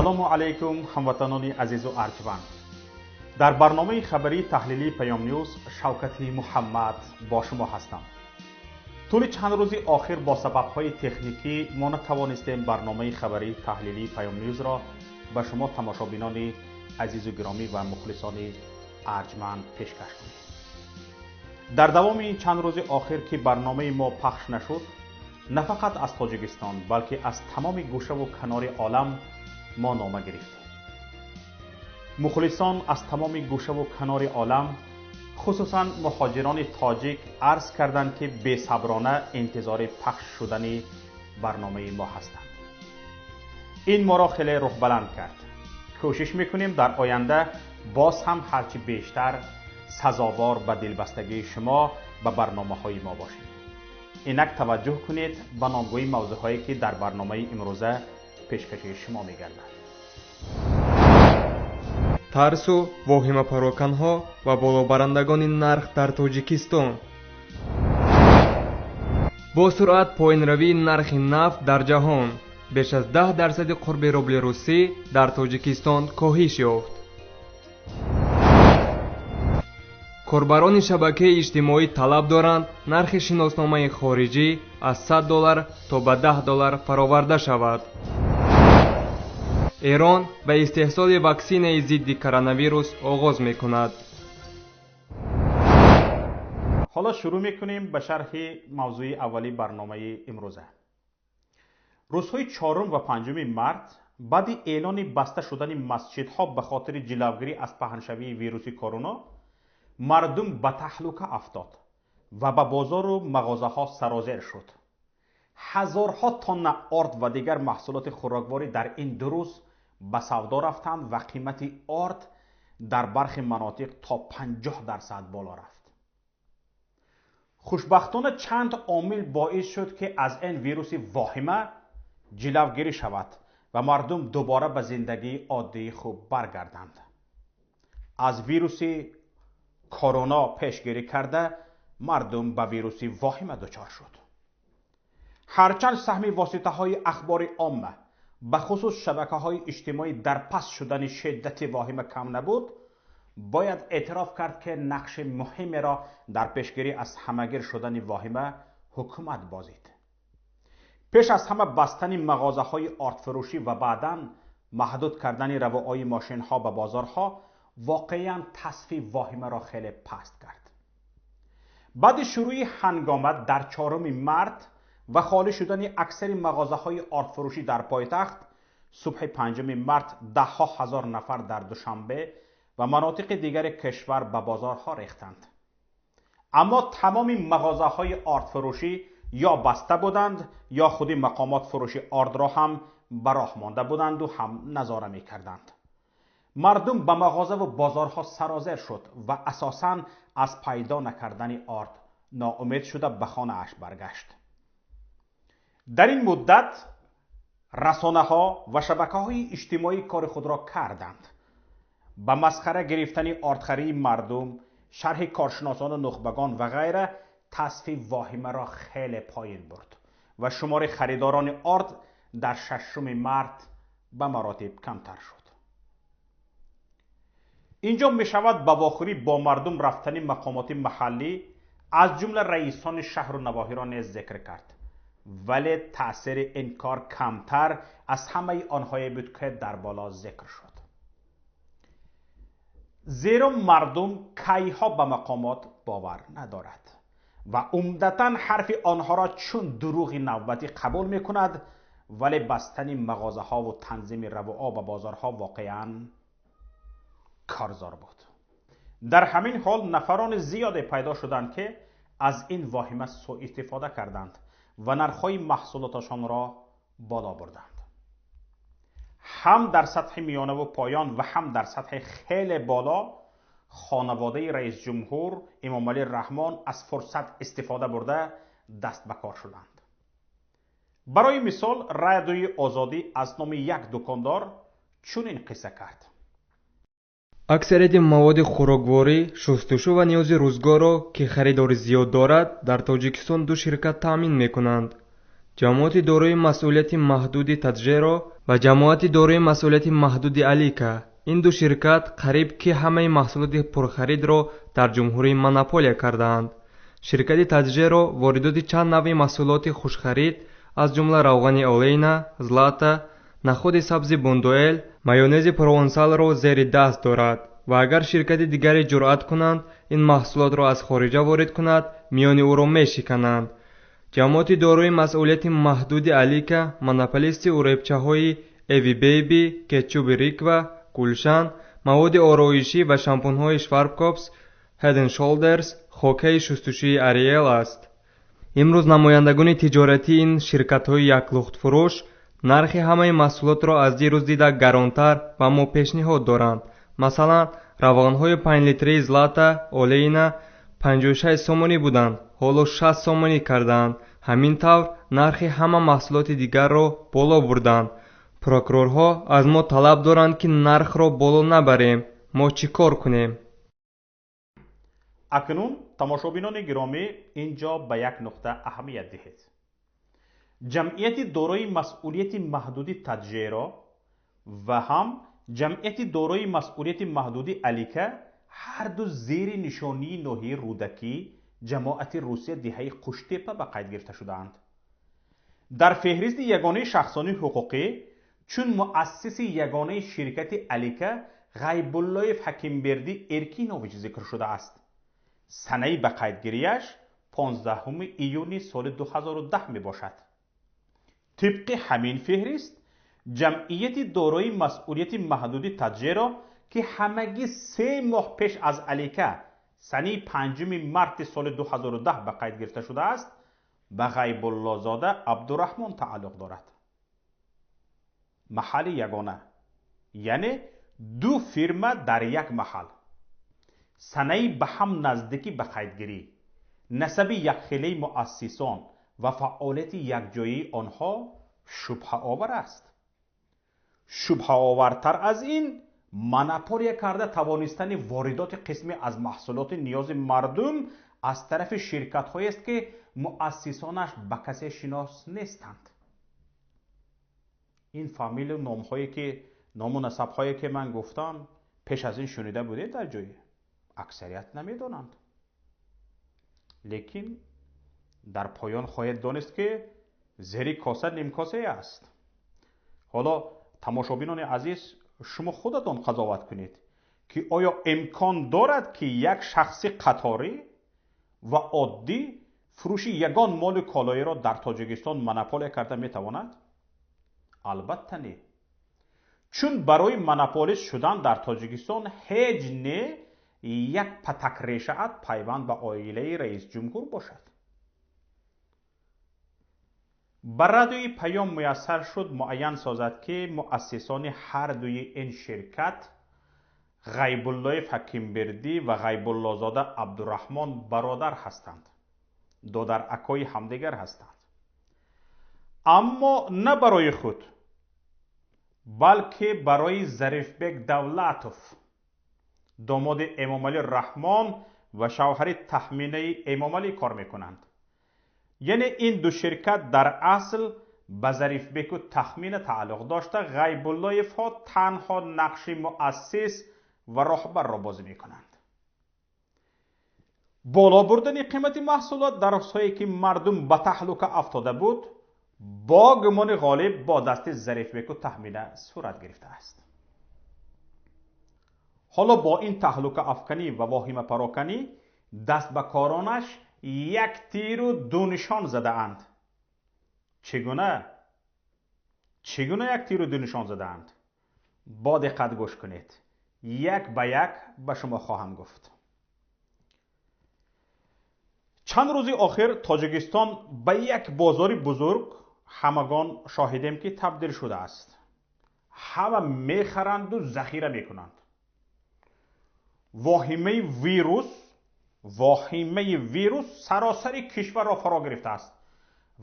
салому алайкум ҳамватанони азизу арҷманд. дар барномаи хабарии таҳлилии Паём Ньюз Шавкати Муҳаммад бо шумо ҳастам. тӯли чанд рӯзи охир бо сабабҳои техникӣ мо натавонистем барномаи хабарии таҳлилии Паём Ньюзро ба шумо тамошобинони азизу гиромӣ ва мухлисони арҷманд пешкаш кунем. дар давоми ин чанд рӯзи охир ки барномаи мо пахш нашуд, на фақат аз Тоҷикистон, балки аз тамоми гӯшаву канори олам мо нома гирифтем. мухлисон аз тамоми гӯшаву канори олам, хусусан муҳоҷирони тоҷик арз карданд ки бесаброна интизори пахш шудани барномаи мо ҳастанд. ин моро хеле рӯҳбаланд кард. кӯшиш мекунем дар оянда боз ҳам ҳарчи бештар сазовор ба дилбастагии шумо ба барномаҳои мо бошем. инак таваҷҷӯҳ кунед ба номгӯи мавзӯъҳое ки дар барномаи имрӯза пешкаши шумо мегардад. тарсу воҳимапароканҳо ва болобарандагони нарх дар Тоҷикистон. бо суръат поинравии нархи нафт дар ҷаҳон беш аз 10% қурби рубли русӣ дар Тоҷикистон коҳиш ёфт. корбарони шабакаи иҷтимоӣ талаб доранд нархи шиносномаи хориҷӣ аз $100 то ба $10 фароварда шавад. эрон ба истеҳсоли ваксинаи зидди коронавирус оғоз мекунад. ҳоло шурӯъ мекунем ба шарҳи мавзӯи аввали барномаи имрӯза. рӯзҳои 4 ва 5 март баъди эълони баста шудани масҷидҳо ба хотири ҷилавгирӣ аз паҳншавии вируси корона, мардум ба таҳлука афтод ва ба бозору мағозаҳо сарозер шуд. ҳазорҳо тонна орд ва дигар маҳсулоти хӯрокворӣ дар ин 2 рӯз ба савдо рафтанд ва қимати орд дар бархи манотиқ то 50% боло рафт. хушбахтона чанд омил боис шуд ки аз ин вируси воҳима ҷилавгирӣ шавад ва мардум дубора ба зиндагии оддии хуб баргарданд. аз вируси корона пешгирӣ карда мардум ба вируси воҳима дучор шуд. ҳарчанд саҳми воситаҳои ахбори омма ба хусус шабакаҳои иҷтимоӣ дар паст шудани шиддати воҳима кам набуд, бояд эътироф кард ки нақши муҳимеро дар пешгирӣ аз ҳамагир шудани воҳима ҳукумат бозид. пеш аз ҳама бастани мағозаҳои ордфурӯшӣ ва баъдан маҳдуд кардани равои мошинҳо ба бозорҳо воқеан тасфи воҳимаро хеле паст кард. баъди шурӯи ҳангомат дар 4 март ва холӣ шудани аксари мағозаҳои ордфурӯшӣ дар пойтахт, субҳи 5 март даҳҳо ҳазор нафар дар Душанбе ва манотиқи дигари кишвар ба бозорҳо рехтанд. аммо тамоми мағозаҳои ордфурӯшӣ ё баста буданд, ё худи мақомот фурӯши ордро ҳам ба роҳ монда буданду ҳам назора мекарданд. мардум ба мағозаву бозорҳо сарозер шуд ва асосан аз пайдо накардани орд ноумед шуда ба хонааш баргашт. дар ин муддат расонаҳо ва шабакаҳои иҷтимоӣ кори худро карданд. ба масхара гирифтани ордхарии мардум, шарҳи коршиносону нухбагон ва ғайра тасфи воҳимаро хеле поин бурд ва шумори харидорони орд дар 6 март ба маротиб камтар шуд. инҷо мешавад ба вохӯрӣ бо мардум рафтани мақомоти маҳаллӣ аз ҷумла раисони шаҳру навоҳиро нез зикр кард, вале таъсири ин кор камтар аз ҳамаи онҳое буд ки дар боло зикр шуд. зеро мардум кайҳо ба мақомот бовар надорад ва умдатан ҳарфи онҳоро чун дурӯғи навбатӣ қабул мекунад, вале бастани мағозаҳову танзими равоа ба бозорҳо воқеан корзор буд. дар ҳамин ҳол нафарони зиёде пайдо шуданд ки аз ин воҳима суистифода карданд ва нархҳои маҳсулоташонро боло бурданд. ҳам дар сатҳи миёнаву поён ва ҳам дар сатҳи хеле боло хонаводаи раисҷумҳур Эмомалӣ Раҳмон аз фурсат истифода бурда даст ба кор шуданд. барои мисол, радиои Озодӣ аз номи як дукондор чунин қисса кард. аксарияти маводи хӯрокворӣ, шустушу ва ниёзи рӯзгорро ки харидори зиёд дорад, дар Тоҷикистон 2 ширкат таъмин мекунанд. ҷамоати дорои масъулияти маҳдуди таджеро ва ҷамоати дорои масъулияти маҳдуди алика ин ду ширкат қариб ки ҳамаи маҳсулоти пурхаридро дар ҷумҳурӣ монополия кардаанд. ширкати таджеро воридоти чанд навъи маҳсулоти хушхарид аз ҷумла равғани олейна, злата, нахуди сабзи бундуэл, майонези провансалро зери даст дорад ва агар ширкати дигаре ҷуръат кунанд ин маҳсулотро аз хориҷа ворид кунад, миёни ӯро мешикананд. ҷамоати дорои масъулияти маҳдуди алика монополисти уребчаҳои Эви Бейби, кетчуби Риква, Гулшан, маводи ороишӣ ва шампунҳои Шварбкопф, Head and Shoulders, хокаи шустушӯи Ариэл аст. имрӯз намояндагони тиҷоратии ин ширкатҳои яклухтфурӯш нархи ҳамаи маҳсулотро аз дирӯз дида гаронтар ва мо пешниҳод доранд. масалан, равғанҳои 5 литрии Злата, Олейна 56 сомонӣ буданд, ҳоло 60 сомонӣ кардаанд. ҳамин тавр нархи ҳама маҳсулоти дигарро боло бурданд. прокурорҳо аз мо талаб доранд ки нархро боло набарем. мо чӣ кор кунем? акнун тамошобинони гиромӣ, инҷо ба як нуқта аҳамият диҳед. ҷамъияти дорои масъулияти маҳдуди таджеро ва ҳам ҷамъияти дорои масъулияти маҳдуди алика ҳарду зери нишонии ноҳияи рӯдакӣ ҷамоати Русия диҳаи Қуштепа ба қайд гирифта шудаанд. дар феҳристи ягонаи шахсони ҳуқуқӣ чун муассиси ягонаи ширкати алика Ғайбуллоев Ҳакимбердӣ Эркинович зикр шудааст. санаи ба қайдгирияш 15 июни соли 2010 мебошад. тибқи ҳамин феҳрист ҷамъияти дорои масъулияти маҳдуди таджеро ки ҳамагӣ 3 моҳ пеш аз алика санаи 5 марти соли 2010 ба қайд гирифта шудааст, ба Ғайбуллозода Абдураҳмон тааллуқ дорад. маҳали ягона, яъне ду фирма дар як маҳал, санаи ба ҳам наздикӣ ба қайдгирӣ, насаби якхелаи муассисон ва фаъолияти якҷояи онҳо шубҳаовар аст. шубҳаовартар аз ин, монополия карда тавонистани воридоти қисме аз маҳсулоти ниёзи мардум аз тарафи ширкатҳоест ки муассисонаш ба касе шинос нестанд. ин фамилию номҳое ки ному насабҳое ки ман гуфтам пеш аз ин шунида будед дар ҷое? аксарият намедонанд. лекин дар поён хоҳед донист ки зери коса нимкосае аст. ҳоло тамошобинони азиз, шумо худатон қазоват кунед ки оё имкон дорад ки як шахси қаторӣ ва оддӣ фурӯши ягон молу колоеро дар Тоҷикистон монополия карда метавонад? албатта не. чун барои монополист шудан дар Тоҷикистон ҳеҷ не як патакрешаат пайванд ба оилаи раисҷумҳур бошад. ба радиои паём муяссар шуд муайян созад ки муассисони ҳардуи ин ширкат Ғайбуллоев Ҳакимбердӣ ва Ғайбуллозода Абдураҳмон бародар ҳастанд, додаракои ҳамдигар ҳастанд. аммо на барои худ, балки барои Зарифбек Давлатов, домоди Эмомалӣ Раҳмон ва шавҳари таҳминаи Эмомалӣ кор мекунанд. яъне ин ду ширкат дар асл ба Зарифбеку Тахмина тааллуқ дошта, Ғайбуллоевҳо танҳо нақши муассис ва роҳбарро бозӣ мекунанд. боло бурдани қимати маҳсулот дар рӯзҳое ки мардум ба таҳлука афтода буд, бо гумони ғолиб бо дасти Зарифбеку Тахмина сурат гирифтааст. ҳоло бо ин таҳлука афканӣ ва воҳима пароканӣ даст ба коронаш як тиру ду нишон задаанд. чигуна як тиру ду нишон задаанд? бо диққат гӯш кунед, як ба як ба шумо хоҳам гуфт. чанд рӯзи охир Тоҷикистон ба як бозори бузург ҳамагон шоҳидем ки табдил шудааст. ҳама мехаранду захира мекунанд. воҳимаи вирус саросари кишварро фаро гирифтааст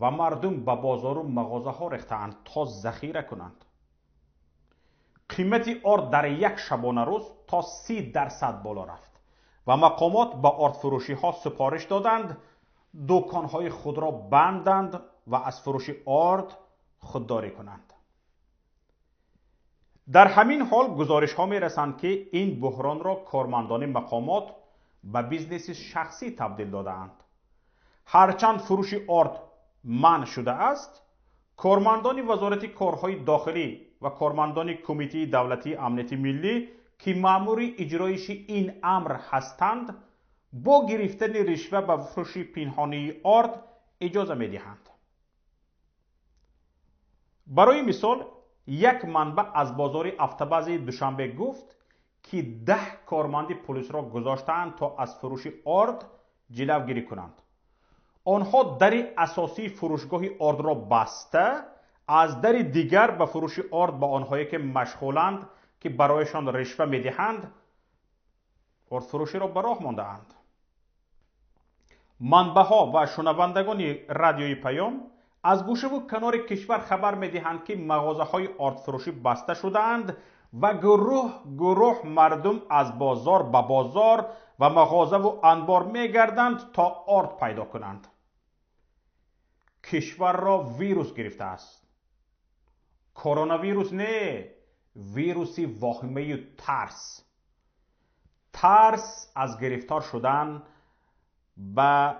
ва мардум ба бозору мағозаҳо рехтаанд то захира кунанд. қимати орд дар як шабона рӯз то 30% боло рафт ва мақомот ба ордфурӯшиҳо супориш доданд дӯконҳои худро банданд و از فروش آرد خودداری کنند. در همین حال گزارش ها می رسند که این بحران را کارمندان مقامات به بیزنس شخصی تبدیل دادند. هرچند فروش آرد منع شده است، کارمندان وزارت کارهای داخلی و کارمندان کمیته دولتی امنیت ملی که مأمور اجرایش این امر هستند با گرفتن رشوه به فروش پنهانی آرد اجازه می دهند. برای مثال یک منبع از بازار افتاباز دوشنبه گفت که 10 کارمند پلیس را گذاشتند تا از فروش آرد جلوگیری کنند. آنها در اساسی فروشگاه آرد را بسته، از در دیگر به فروش آرد به آنهایی که مشغولند که برایشان رشوه میدهند آرد فروشی را به راه مانده‌اند. منبع‌ها و شنوندگان رادیوی پیام از گوشه و کنار کشور خبر میدهند که مغازه‌های آرد فروشی بسته شده‌اند و گروه مردم از بازار به بازار و مغازه و انبار میگردند تا آرد پیدا کنند. کشور را ویروس گرفته است. کرونا ویروس نه، ویروسی واهمه ترس. ترس از گرفتار شدن به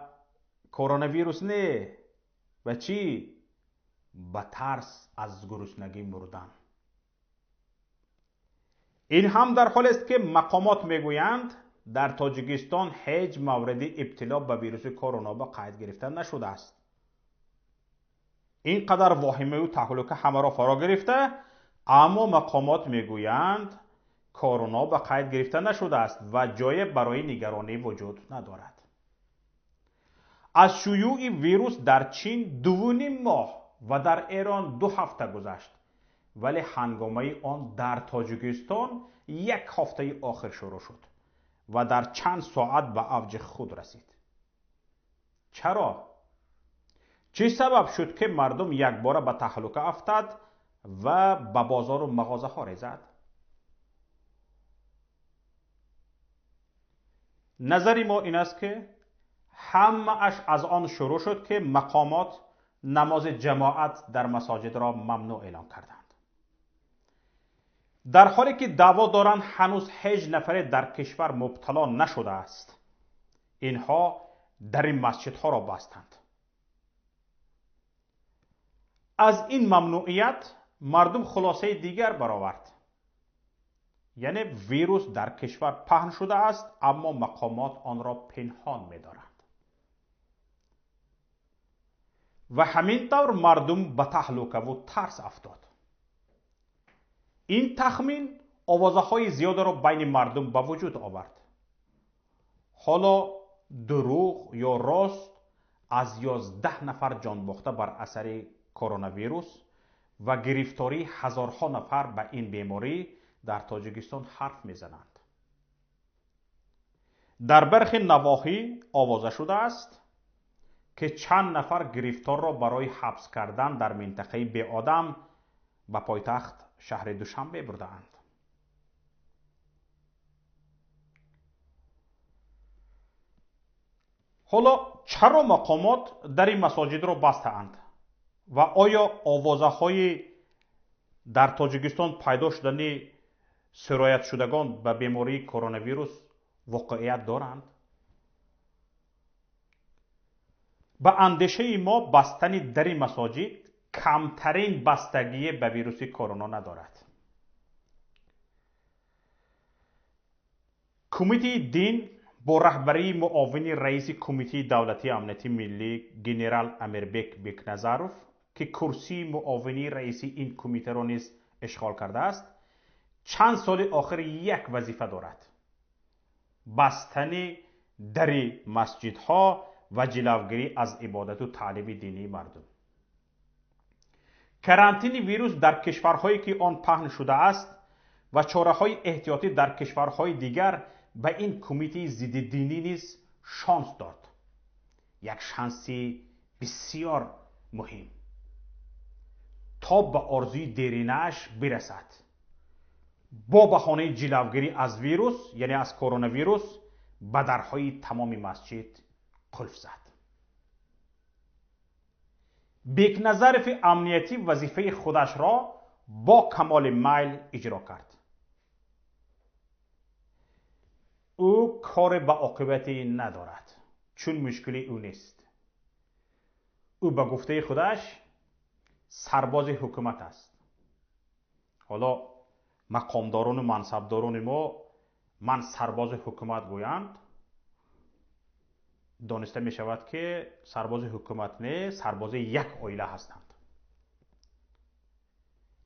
کرونا ویروس نه، و چی؟ به ترس از گرسنگی مردن. این هم در حالی است که مقامات میگویند در تاجیکستان هیچ مورد ابتلا به ویروس کرونا به قید گرفته نشده است. اینقدر واهمه و تهلکه همه را فرا گرفته، اما مقامات میگویند کرونا به قید گرفته نشده است و جای برای نگرانی وجود ندارد. از شیوع ویروس در چین 2.5 ماه و در ایران 2 هفته گذشت، ولی هنگامه آن در تاجیکستان 1 هفته آخر شروع شد و در چند ساعت به اوج خود رسید. چرا؟ چه سبب شد که مردم یک بار به تهلکه افتاد و به بازار و مغازه ها ریزد؟ نظر ما این است که همه اش از آن شروع شد که مقامات نماز جماعت در مساجد را ممنوع اعلام کردند. در حالی که دعوا دارند هنوز هیچ نفر در کشور مبتلا نشده است، اینها در این مسجدها را بستند. از این ممنوعیت مردم خلاصه دیگر برآورد، یعنی ویروس در کشور پهن شده است اما مقامات آن را پنهان می‌دارند و همین طور مردم به تهلکه و ترس افتاد. این تخمین آوازه‌های زیاد را بین مردم به وجود آورد. حالا دروغ یا راست از 11 نفر جان باخته بر اثر کرونا ویروس و گرفتاری هزارها نفر به این بیماری در تاجیکستان حرف میزنند. در برخی نواحی آوازه شده است که چند نفر گرفتار را برای حبس کردن در منطقه بی آدم به پایتخت شهر دوشنبه بردند. حالا چرا مقامات در این مساجد را بستند و آیا آوازه های در تاجیکستان پیدا شدن سرایت شدگان به بیماری کرونا ویروس واقعیت دارند؟ به اندیشه ما بستن در مساجد کمترین بستگی به ویروس کرونا ندارد. کمیته دین با رهبری معاون رئیس کمیته دولتی امنیت ملی جنرال امیربک بیکنظروف که کرسی معاونی رئیس این کمیته را نیز اشغال کرده است، چند سال آخر یک وظیفه دارد: بستن در مسجدها و جلوگیری از عبادت و تعلیم دینی مردم. کرانتین ویروس در کشورهایی که آن پهن شده است و چاره‌های احتیاطی در کشورهای دیگر به این کمیته ضد دینی نیز شانس داد. یک شانسی بسیار مهم تا به آرزوی دیرینه‌اش برسد. با بهانه جلوگیری از ویروس، یعنی از کرونا ویروس، به درهای تمام مسجد قلف زد. بیک نظرف امنیتی وظیفه خودش را با کمال میل اجرا کرد. او کار به عاقبتی ندارد چون مشکلی او نیست. او به گفته خودش سرباز حکومت است. حالا مقامداران و منصبداران ما من سرباز حکومت گویند، دانسته می شود که سرباز حکومت نه، سرباز یک عائله هستند.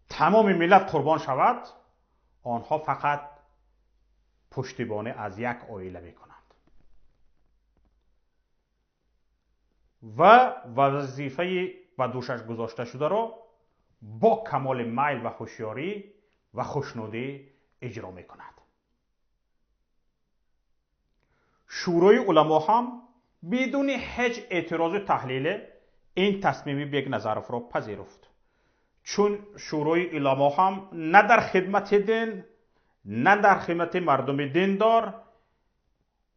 تمام ملت قربان شود، آنها فقط پشتیبانی از یک عائله می کنند و وظیفه و دوشش گذاشته شده را با کمال میل و هوشیاری و خوشنودی اجرا می کند. شورای علما هم بدون هیچ اعتراض و تحلیل این تصمیم بیگ نظرف را پذیرفت، چون شورای علما هم نه در خدمت دین، نه در خدمت مردم دیندار،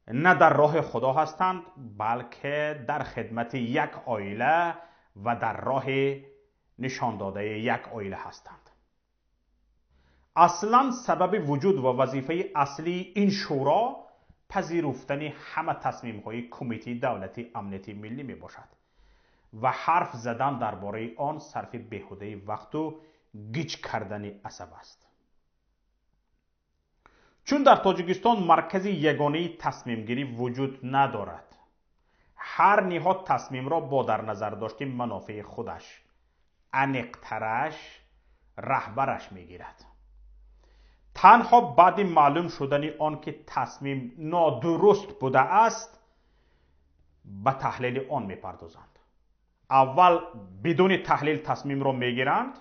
نه در راه خدا هستند، بلکه در خدمت یک عائله و در راه نشان داده یک عائله هستند. اصلا سبب وجود و وظیفه اصلی این شورا پذیرفتن همه تصمیم های کمیته دولتی امنیتی ملی می باشد و حرف زدن درباره آن صرف بیهوده وقت و گیج کردن عصب است. چون در تاجیکستان مرکز یگانه تصمیم گیری وجود ندارد، هر نهاد تصمیم را با در نظر داشتن منافع خودش، انیقترش، رهبرش می گیرد. تنها بعد معلوم شدن آن که تصمیم نادرست بوده است به تحلیل آن می پردازند. اول بدون تحلیل تصمیم را می گیرند،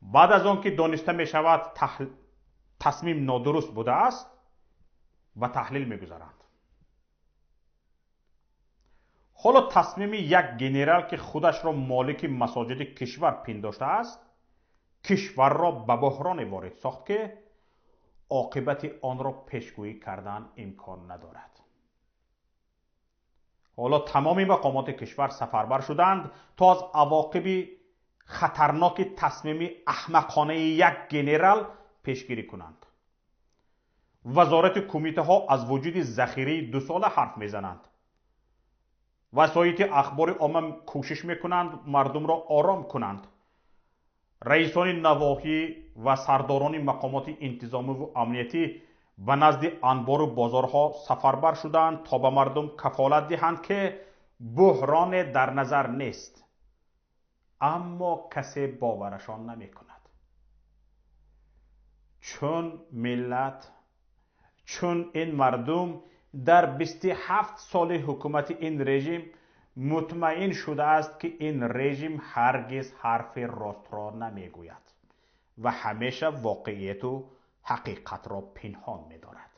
بعد از آن که دانسته می شود تصمیم نادرست بوده است به تحلیل می گذارند. حالا تصمیم یک گنرال که خودش را مالک مساجد کشور پنداشته است، کشور را به بحران وارد ساخت که عاقبت آن را پیشگویی کردن امکان ندارد. حالا تمامی مقامات کشور سفربر شدند تا از عواقب خطرناک تصمیم احمقانه یک گنرال پیشگیری کنند. وزارت کمیته ها از وجود ذخیره 2 ساله حرف میزنند. وسایط اخبار عامه کوشش میکنند مردم را آرام کنند. رئیسان نواحی و سرداران مقامات انتظامی و امنیتی به نزد انبار و بازارها سفربر شدند تا به مردم کفالت دهند که بحران در نظر نیست، اما کسی باورشان نمی کند. چون این مردم در 27 سال حکومت این رژیم مطمئن شده است که این رژیم هرگز حرف راست را نمی گوید و همیشه واقعیت و حقیقت را پنهان می دارد.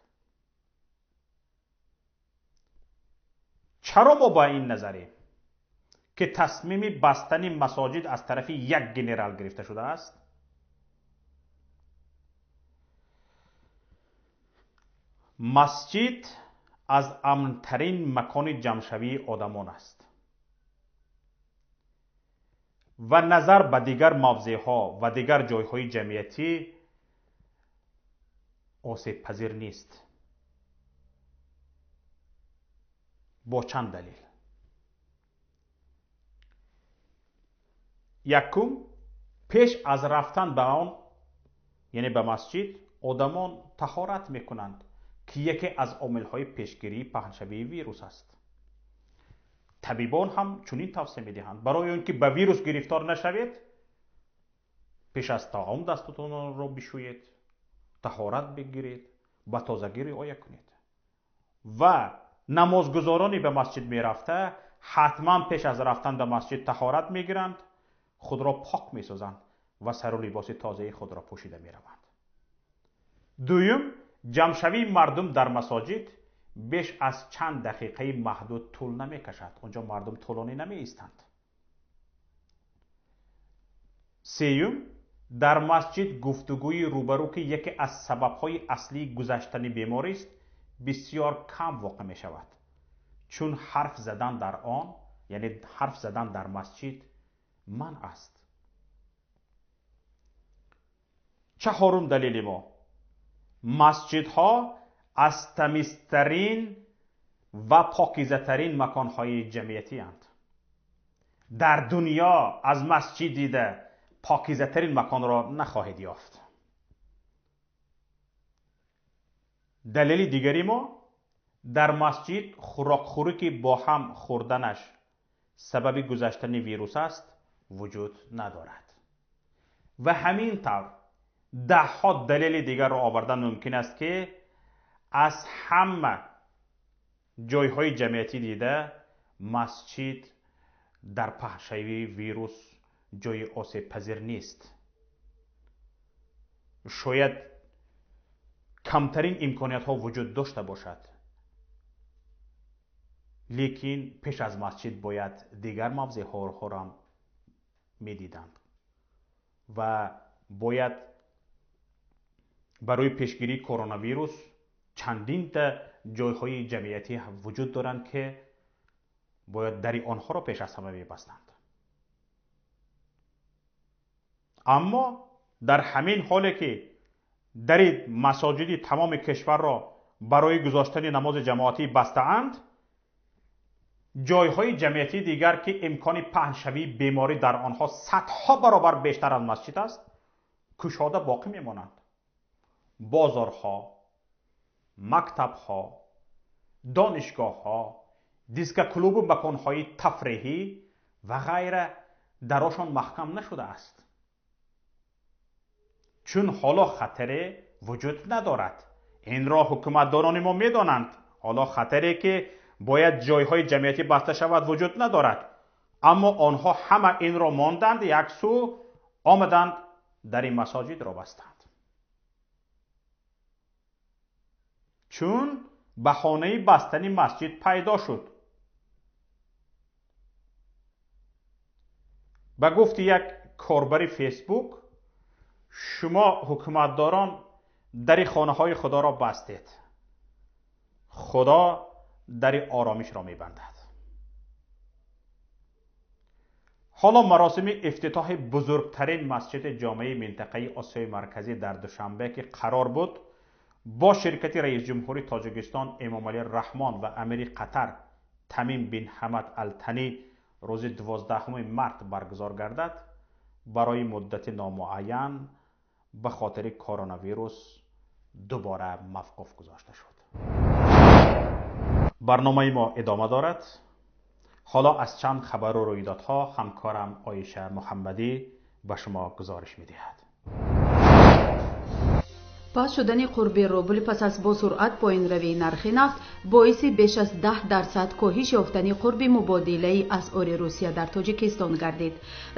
چرا ما با این نظریم که تصمیم بستن مساجد از طرف یک گنرال گرفته شده است؟ مسجد از امن‌ترین مکان جمع‌شوی آدمان است و نظر به دیگر موضع‌ها و دیگر جای‌های جمعیتی آسیب پذیر نیست. با چند دلیل. یکم، پیش از رفتن به آن یعنی به مسجد آدمان طهارت میکنند که یکی از عامل‌های پیشگیری پهنشوی ویروس است. طبیبان هم چنین توصیه میدهند برای اینکه به ویروس گرفتار نشوید پیش از طعام دستتان را بشویید، طهارت بگیرید، به تازگی رعایت کنید. و نمازگزارانی به مسجد میرفته حتما پیش از رفتن به مسجد طهارت میگیرند، خود را پاک میسازند و سر و لباس تازه خود را پوشیده میروند. دوم، جمع‌شوی مردم در مساجد بیش از چند دقیقه محدود طول نمی کشد. آنجا مردم طولانی نمی ایستند. سوم، در مسجد گفتگوی روبرو که یکی از سبب‌های اصلی گذشتن بیماری است بسیار کم واقع می شود، چون حرف زدن در آن یعنی حرف زدن در مسجد منع است. چهارم دلیل ما، مسجدها از تمیزترین و پاکیزه‌ترین مکانهای جمعیتی اند. در دنیا از مسجد دیده پاکیزه‌ترین مکان را نخواهید یافت. دلیل دیگری ما، در مسجد خوراک که با هم خوردنش سبب گذشتن ویروس است وجود ندارد. و همین طور ده ها دلیل دیگر را آوردن ممکن است که از همه جایهای جمعیتی دیده مسجد در پهشوی ویروس جای آسیب پذیر نیست. شاید کمترین امکانیت ها وجود داشته باشد، لیکن پیش از مسجد باید دیگر موضع ها را می دیدند و باید برای پیشگیری کرونا ویروس چندین تا جایهای جمعیتی وجود دارند که باید در آنها را پیش از همه می‌بستند. اما در همین حالی که در مساجد تمام کشور را برای گذاشتن نماز جماعتی بسته‌اند، جایهای جمعیتی دیگر که امکان پهن‌شوی بیماری در آنها صدها برابر بیشتر از مسجد است گشاده باقی می‌مانند. بازارها، مکتبها، دانشگاهها، دیسک کلوب و مکانهای تفریحی و غیره دراشان محکم نشده است، چون حالا خطری وجود ندارد. این را حکومتداران ما میدانند. حالا خطری که باید جایهای جمعیتی بسته شود وجود ندارد، اما آنها همه این را ماندند، یک سو آمدند در این مساجد را بستند، چون بهانه بستن مسجد پیدا شد. به گفت یک کاربر فیسبوک، شما حکومتداران در خانه های خدا را بستید، خدا در آرامش را میبندد. حالا مراسم افتتاح بزرگترین مسجد جامع منطقه آسیای مرکزی در دوشنبه که قرار بود با شرکت رئیس جمهوری تاجیکستان امام علی رحمان و امیر قطر تمیم بن حمد الثانی روز 12 مارس برگزار گردد، برای مدت نامعین به خاطر کرونا ویروس دوباره موقوف گذاشته شد. برنامه ما ادامه دارد. حالا از چند خبر و رویدادها همکارم عایشه محمدی به شما گزارش می‌دهد. پس شدن قرب روبل پس از با سرعت پایین روی نرخ نفت باعث بیش از 10% کاهش یافتن قرب مبادله اسعار روسیه در تاجیکستان گردید.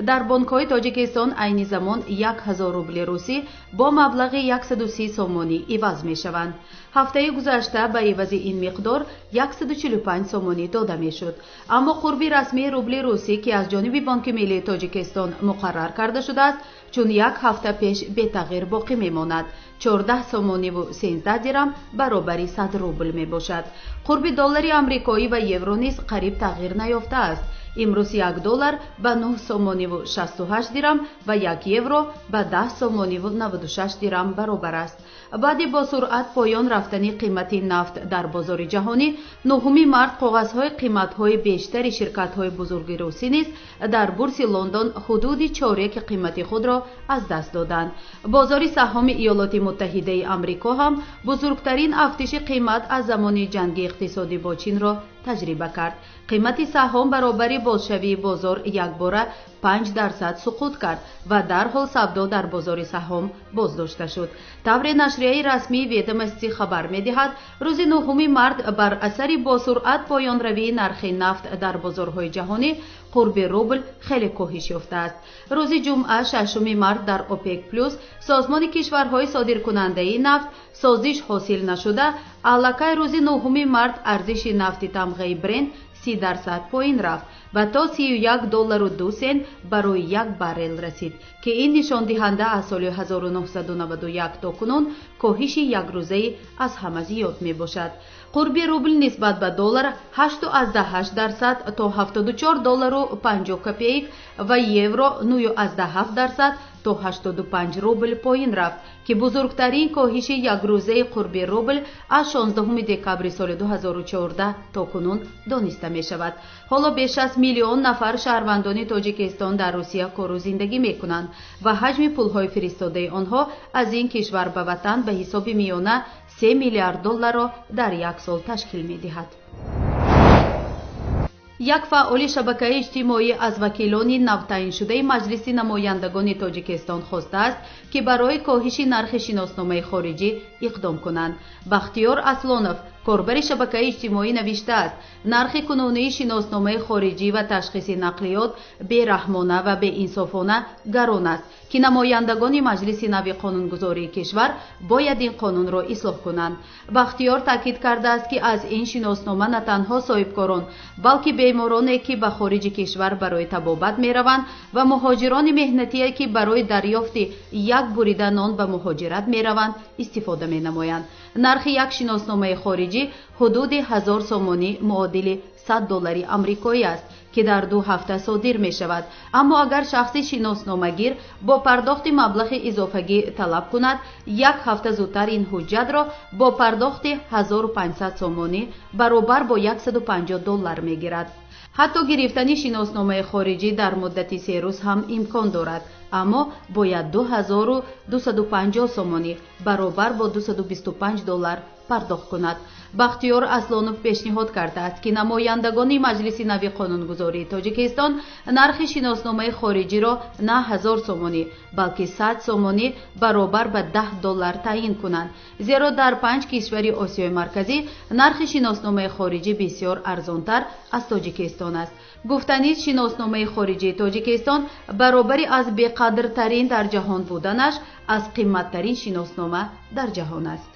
در بانک‌های تاجیکستان عین زمان 1000 روبل روسی با مبلغ 130 سومانی عوض می‌شوند. هفته گذشته به عوض این مقدار 145 سومانی داده می‌شد. اما قرب رسمی روبل روسی که از جانب بانک ملی تاجیکستان مقرر کرده شده است، چون یک هفته پیش به تغییر باقی میماند. 14 سومانی و 13 درم برابر 100 روبل می باشد. قرب دلار آمریکایی و یورو نیز قریب تغییر نیافته است. امروز یک دلار به 9 سومانی و 68 درم و یک یورو به 10 سومانی و 96 درم برابر است. بعد با سرعت پایان رفتن قیمت نفت در بازار جهانی، 9 مارس کاغذهای قیمت‌های بیشتر شرکت‌های بزرگ روسی نیز در بورس لندن حدود چهارک قیمت خود را از دست دادند. بازار سهام ایالات متحده آمریکا هم بزرگترین افزایش قیمت از زمان جنگ اقتصادی با چین را تجربه کرد. قیمت سهام برابر بازشوی بازار یک باره 5% سقوط کرد و در حال سودا در بازار سهام بازداشته شد. طور نشریه رسمی ویدمستی خبر می‌دهد روز 9 مارس بر اثر با سرعت پایان روی نرخ نفت در بازارهای جهانی قرب روبل خیلی کاهش یافته است. روز جمعه 6 مارس در اوپک پلوس سازمان کشورهای صادرکننده نفت سازش حاصل نشده، علاقه روز 9 مارس ارزش نفت تمغه برنت 30% پایین رفت و تا $31.2 برای یک بارل رسید که این نشان دهنده از سال 1991 تا کنون کاهش یک روزه از همه زیاد می باشد. قرب روبل نسبت به دلار 8.8% تا $74.50 و یورو 9.7% تا 85 روبل پایین رفت که بزرگترین کاهش یک روزه قرب روبل از 16 دکامبر سال 2014 تا کنون دانسته می شود. حالا بیش از میلیون نفر شهروندان تاجیکستان در روسیه کار و زندگی می کنند و حجم پولهای فرستاده آنها از این کشور به وطن به حساب میانه $3 میلیارد را در یک سال تشکیل می دهد. یک فعال شبکه اجتماعی از وکیلان نوتعیین شده مجلس نمایندگان تاجیکستان خواسته است که برای کاهش نرخ شناسنامه خارجی اقدام کنند. بختیار اصلانوف کاربر شبکه اجتماعی نوشته است نرخ کنونی شناسنامه خارجی و تشخیص نقلیات بی‌رحمانه و بی‌انصافانه گران است که نمایندگان مجلس نو قانونگذاری کشور باید این قانون را اصلاح کنند. بختیار تاکید کرده است که از این شناسنامه نه تنها صاحبکاران بلکه بیمارانی که به خارج کشور برای طبابت میروند و مهاجران مهنتی که برای دریافت یک بریده نان به مهاجرت میروند استفاده مینمایند. نرخ یک شناسنامه خارجی حدود 1000 سومانی معادل $100 آمریکایی است که در 2 هفته صادر می شود. اما اگر شخص شناسنامه‌گیر با پرداخت مبلغ اضافگی طلب کند، یک هفته زودتر این حجت را با پرداخت 1500 سومانی برابر با $150 می گیرد. حتی گرفتن شناسنامه خارجی در مدت 3 روز هم امکان دارد، اما باید 2250 سومانی برابر با $225 پرداخت کند. بختیار اصلانوف پیشنهاد کرده است که نمایندگان مجلس نو قانونگذاری تاجیکستان نرخ شناسنامه خارجی را نه 1000 سومانی بلکه 100 سومانی برابر به $10 تعیین کنند، زیرا در 5 کشور آسیای مرکزی نرخ شناسنامه خارجی بسیار ارزانتر از تاجیکستان است. گفتنی شناسنامه خارجی تاجیکستان برابری از بی‌قدرترین در جهان بودنش از قیمتترین شناسنامه در جهان است.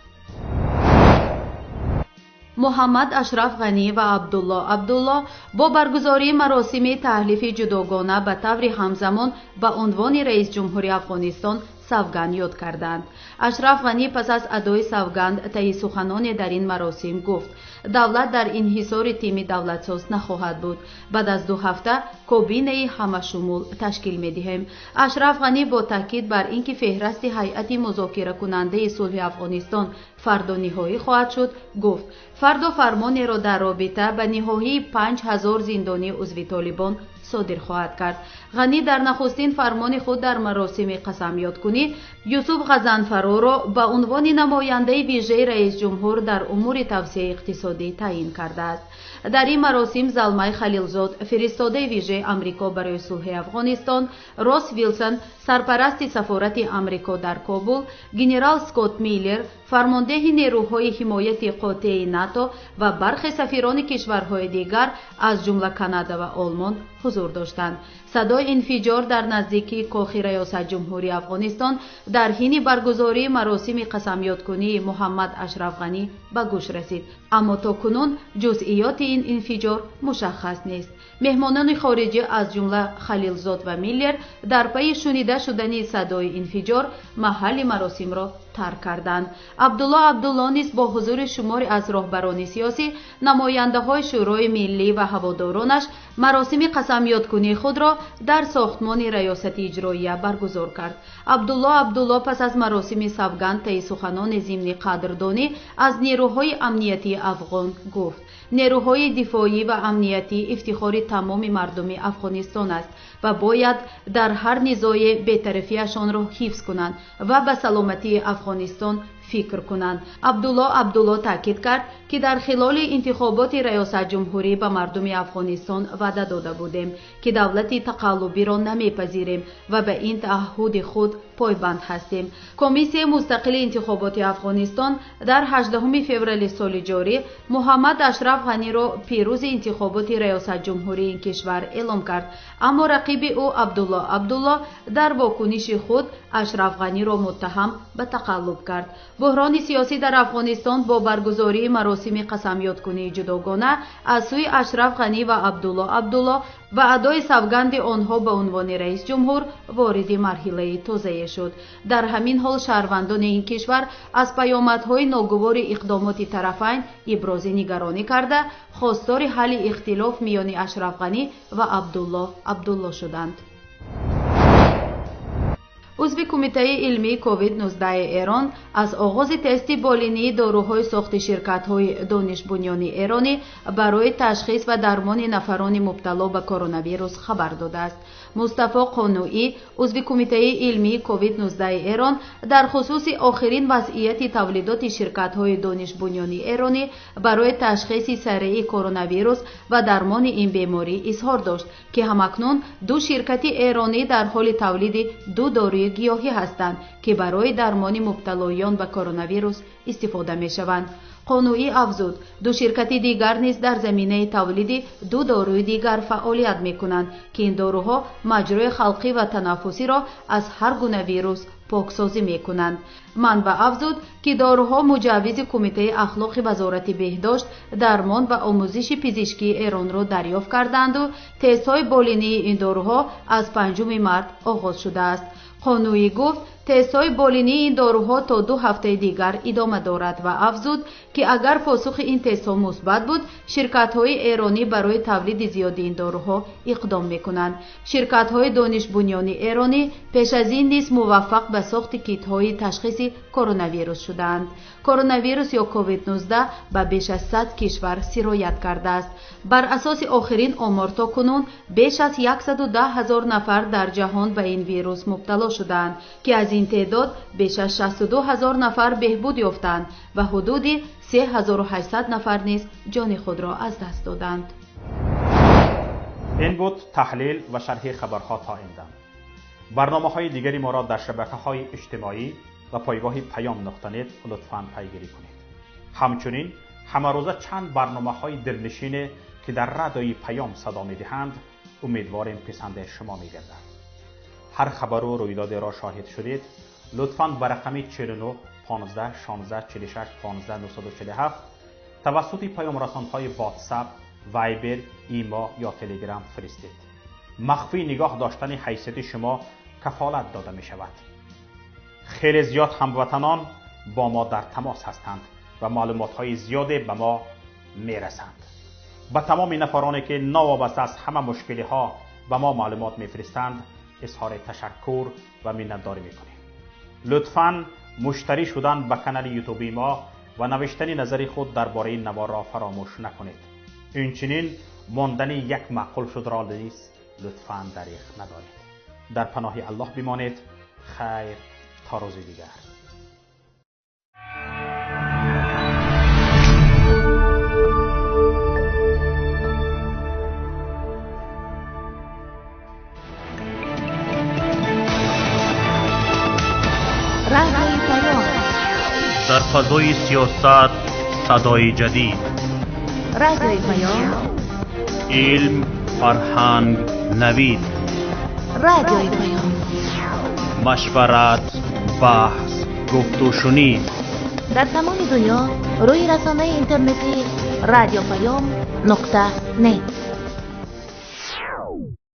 محمد اشرف غنی و عبدالله با برگزاری مراسم تحلیف جداگانه به طور همزمان به عنوان رئیس جمهوری افغانستان سوگند یاد کردند. اشرف غنی پس از ادای سوگند طی سخنان در این مراسم گفت دولت در انحصار تیم دولتساز نخواهد بود. بعد از 2 هفته کابینه همه‌شمول تشکیل می‌دهیم. اشرف غنی با تاکید بر اینکه فهرست هیئت مذاکره کننده صلح افغانستان فردا نهایی خواهد شد گفت فردا فرمانی را در رابطه به نهایی 5000 زندانی عضو طالبان صادر خواهد کرد. غنی در نخستین فرمان خود در مراسم قسمیات‌کنی یوسف غضنفرو را به عنوان نماینده ویژه رئیس جمهور در امور توسعه اقتصادی تعیین کرده است. در این مراسم زلمه خلیلزاد فرستاده ویژه آمریکا برای صلح افغانستان، راس ویلسون سرپرست سفارت آمریکا در کابل، گنرال اسکات میلر فرمانده نیروهای حمایت قاطع ناتو و برخی سفیران کشورهای دیگر از جمله کانادا و آلمان حضور داشتند. صدای انفجار در نزدیکی کاخ ریاست جمهوری افغانستان در حین برگزاری مراسم قسمیات‌کنی محمد اشرف غنی به گوش رسید، اما تاکنون جزئیات این انفجار مشخص نیست. مهمانان خارجی از جمله خلیلزاد و میلر در پی شنیده شدن صدای انفجار محل مراسم را ترک کردند. عبدالله نیز با حضور شماری از راهبران سیاسی، نماینده‌های شورای ملی و هوادارانش مراسم قسمیات‌کنی خود را در ساختمان ریاست اجراییه برگزار کرد. عبدالله پس از مراسم سوگند طی سخنان ضمن قدردانی از نیروهای امنیتی افغان گفت نیروهای دفاعی و امنیتی افتخار تمام مردم افغانستان است و باید در هر نزاع بی‌طرفی‌شان را حفظ کنند و به سلامتی افغانستان فکر کنند. عبدالله تاکید کرد که در خلال انتخابات ریاست جمهوری به مردم افغانستان وعده داده بودیم که دولت تقلبی را نمیپذیریم و به این تعهد خود پایبند هستیم. کمیسیون مستقل انتخابات افغانستان در 18 فوریه سال جاری محمد اشرف غنی را پیروز انتخابات ریاست جمهوری این کشور اعلام کرد، اما رقیب او عبدالله در واکنش خود اشرف غنی را متهم به تقلب کرد. بحران سیاسی در افغانستان با برگزاری مراسم قسمیات‌کنی جداگانه از سوی اشرف غنی و عبدالله و ادای سوگند آنها به عنوان رئیس جمهور وارد مرحله تازه شد. در همین حال شهروندان این کشور از پیامدهای ناگوار اقدامات طرفین ابراز نگرانی کرده خواستار حل اختلاف میان اشرف غنی و عبدالله شدند. عضو کمیته علمی کووید 19 ایران از آغاز تست بالینی داروهای ساخت شرکت‌های دانش بنیانی ایرانی برای تشخیص و درمان نفران مبتلا به کرونا ویروس خبر داده است. مصطفی قانوئی عضو کمیته علمی کووید 19 ایران در خصوص آخرین وضعیت تولیدات شرکت‌های دانش بنیانی ایرانی برای تشخیص سریع کرونا ویروس و درمان این بیماری اظهار داشت که همکنون 2 شرکت ایرانی در حال تولید 2 داروی گیاهی هستند که برای درمان مبتلایان به کرونا ویروس استفاده می‌شوند. قانوئی افزود 2 شرکت دیگر نیز در زمینه تولید 2 داروی دیگر فعالیت می‌کنند که این داروها مجرای خلقی و تنفسی را از هر گونه ویروس پاکسازی می‌کنند. منبع افزود که داروها مجوز کمیته اخلاق وزارت بهداشت، درمان و آموزش پزشکی ایران را دریافت کردند و تست‌های بالینی این داروها از 5 مارس آغاز شده است. قانوئی گفت تست‌های بالینی این داروها تا 2 هفته دیگر ادامه دارد و افزود که اگر پاسخ این تست‌ها مثبت بود شرکت‌های ایرانی برای تولید زیاد این داروها اقدام می‌کنند. شرکت‌های دانش بنیانی ایرانی پیش از این نیز موفق به ساخت کیت‌های تشخیص کرونا ویروس شدند. کرونا ویروس یا کووید 19 به بیش از 100 کشور سرایت کرده است. بر اساس آخرین آمار تا کنون بیش از 110,000 نفر در جهان به این ویروس مبتلا شدند که از این تعداد بیش از 62,000 نفر بهبود یافتند و حدود 3800 نفر نیز جان خود را از دست دادند. این بود تحلیل و شرح خبرها تا این دم. برنامه‌های دیگری ما را در شبکه‌های اجتماعی و پایگاه پیام.net لطفاً پیگیری کنید. همچنین همه روزه چند برنامه‌های دلنشین که در رادیوی پیام صدا می‌دهند امیدواریم پسند شما می‌گردد. هر خبر و رویداد را شاهد شدید لطفاً به رقم 49 15 16 46 15 947 توسط پیام رسان‌های واتساپ، وایبر، ایما یا تلگرام فرستید. مخفی نگاه داشتن حیثیت شما کفالت داده می شود. خیلی زیاد هموطنان با ما در تماس هستند و معلومات‌های زیادی به ما می رسند. به تمام نفرانی که ناوابسته از همه مشکل‌ها به ما معلومات می فرستند اظهار تشکر و منتداری می کنیم. لطفاً مشتری شدن به کانال یوتیوب ما و نوشتن نظر خود درباره این نوار را فراموش نکنید. اینچنین ماندن یک معقول شد را نیز لطفاً دریغ ندارید. در پناه الله بمانید. خیر تا روزی دیگر. در فضای سیاست صدای جدید. رادیوی پیام. علم، فرهنگ، نوید. رادیوی پیام. مشورت، بحث، گفت و شنید. در تمام دنیا روی رسانه اینترنتی رادیو پیام .net